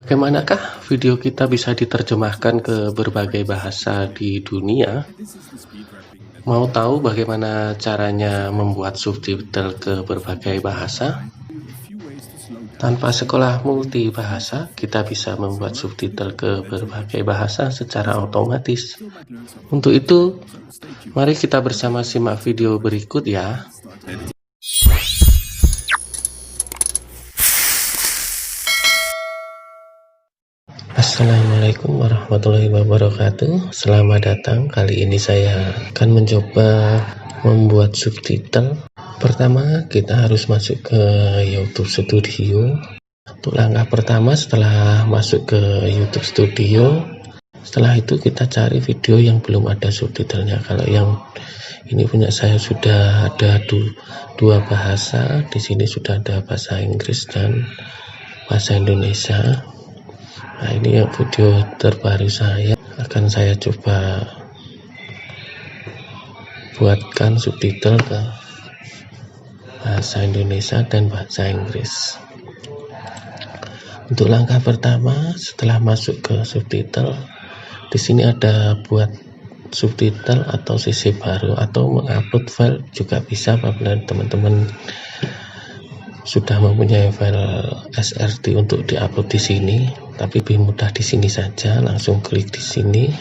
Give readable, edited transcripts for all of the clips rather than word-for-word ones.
Bagaimanakah video kita bisa diterjemahkan ke berbagai bahasa di dunia? Mau tahu bagaimana caranya membuat subtitle ke berbagai bahasa? Tanpa sekolah multibahasa, kita bisa membuat subtitle ke berbagai bahasa secara otomatis. Untuk itu, mari kita bersama simak video berikut ya. Assalamualaikum warahmatullahi wabarakatuh. Selamat datang. Kali ini saya akan mencoba membuat subtitle. Pertama, kita harus masuk ke YouTube Studio. Untuk langkah pertama, setelah masuk ke YouTube Studio, setelah itu kita cari video yang belum ada subtitlenya. Kalau yang ini punya saya sudah ada dua bahasa. Di sini sudah ada bahasa Inggris dan bahasa Indonesia. Nah, ini yang video terbaru saya, akan saya coba buatkan subtitle ke bahasa Indonesia dan bahasa Inggris. Untuk langkah pertama, setelah masuk ke subtitle, di sini ada buat subtitle atau sesi baru atau mengupload file juga bisa apabila teman-teman sudah mempunyai file SRT untuk diupload di sini, tapi lebih mudah di sini saja. Langsung klik di sini.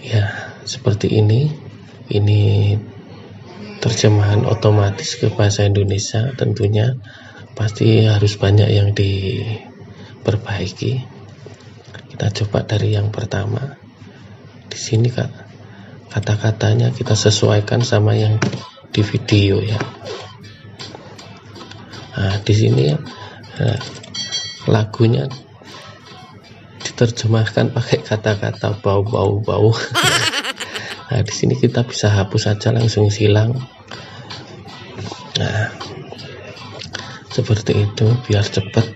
Ya, seperti ini. Ini terjemahan otomatis ke bahasa Indonesia. Tentunya pasti harus banyak yang diperbaiki. Kita coba dari yang pertama. Di sini kata-katanya kita sesuaikan sama yang di video ya. Nah, di sini lagunya diterjemahkan pakai kata-kata bau. Nah, di sini kita bisa hapus saja, langsung silang. Nah, seperti itu biar cepat.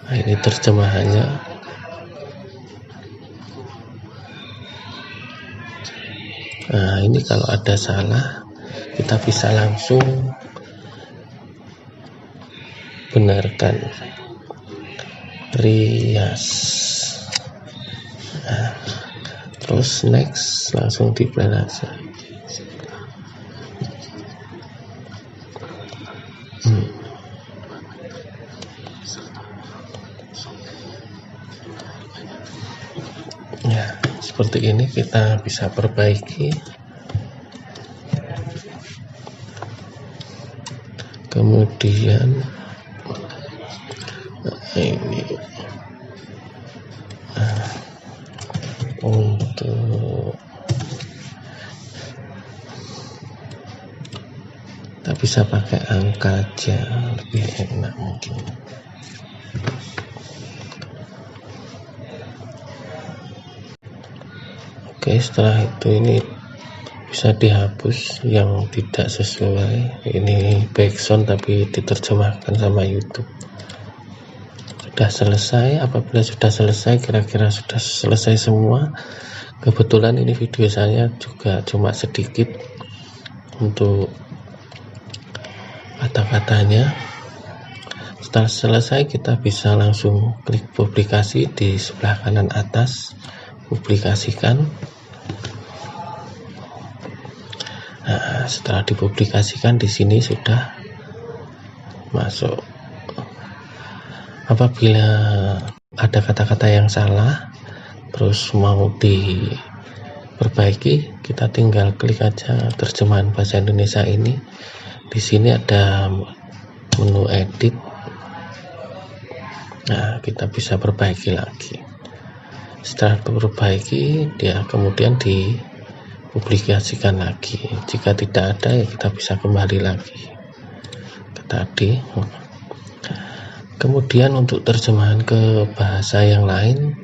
Nah, ini terjemahannya. Nah, ini kalau ada salah kita bisa langsung benarkan. Rias. Nah, terus next, langsung di plan aja. Ya, seperti ini kita bisa perbaiki. Kemudian ini untuk kita bisa pakai angka aja, lebih enak mungkin. Oke, setelah itu ini bisa dihapus yang tidak sesuai. Ini background tapi diterjemahkan sama YouTube. Sudah selesai. Apabila sudah selesai, kira-kira sudah selesai semua. Kebetulan ini video saya juga cuma sedikit untuk kata-katanya. Setelah selesai, kita bisa langsung klik publikasi di sebelah kanan atas, publikasikan. Nah, setelah dipublikasikan, di sini sudah masuk. Apabila ada kata-kata yang salah terus mau diperbaiki, kita tinggal klik aja terjemahan bahasa Indonesia ini. Di sini ada menu edit. Nah, kita bisa perbaiki lagi. Setelah diperbaiki, dia kemudian dipublikasikan lagi. Jika tidak ada, ya kita bisa kembali lagi ke tadi. Kemudian untuk terjemahan ke bahasa yang lain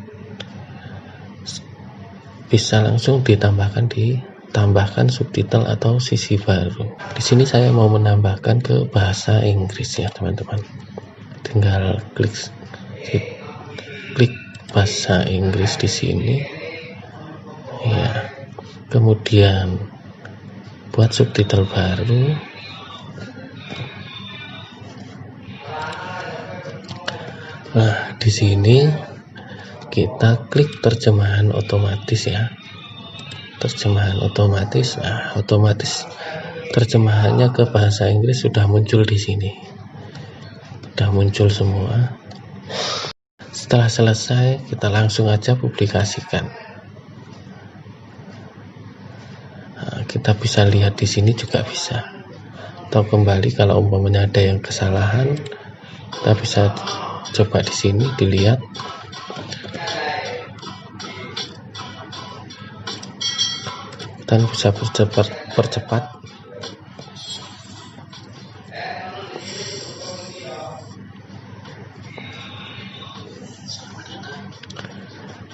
bisa langsung ditambahkan subtitle atau sisi baru. Di sini saya mau menambahkan ke bahasa Inggris ya teman-teman. Tinggal klik bahasa Inggris di sini. Ya. Kemudian buat subtitle baru. Nah, di sini kita klik terjemahan otomatis ya. Terjemahan otomatis. Nah, otomatis terjemahannya ke bahasa Inggris sudah muncul di sini. Sudah muncul semua. Setelah selesai, kita langsung aja publikasikan. Nah, kita bisa lihat di sini juga bisa. Atau kembali kalau umpamanya ada yang kesalahan, kita bisa coba di sini dilihat. Dan bisa percepat.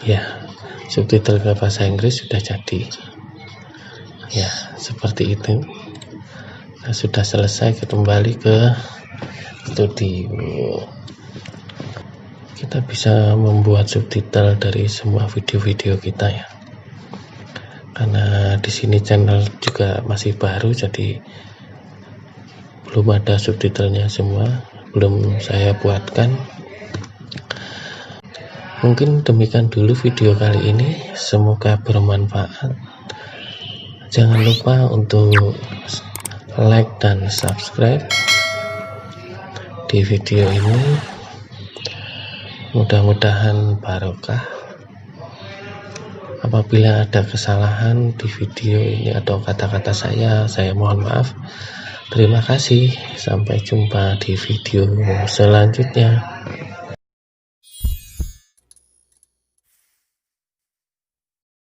Ya, subtitle ke bahasa Inggris sudah jadi. Ya, seperti itu. Nah, sudah selesai, kita kembali ke studio. Kita bisa membuat subtitle dari semua video-video kita ya. Karena di sini channel juga masih baru, jadi belum ada subtitlenya semua, belum saya buatkan. Mungkin demikian dulu video kali ini, semoga bermanfaat. Jangan lupa untuk like dan subscribe di video ini. Mudah-mudahan barokah. Apabila ada kesalahan di video ini atau kata-kata saya mohon maaf. Terima kasih, sampai jumpa di video selanjutnya.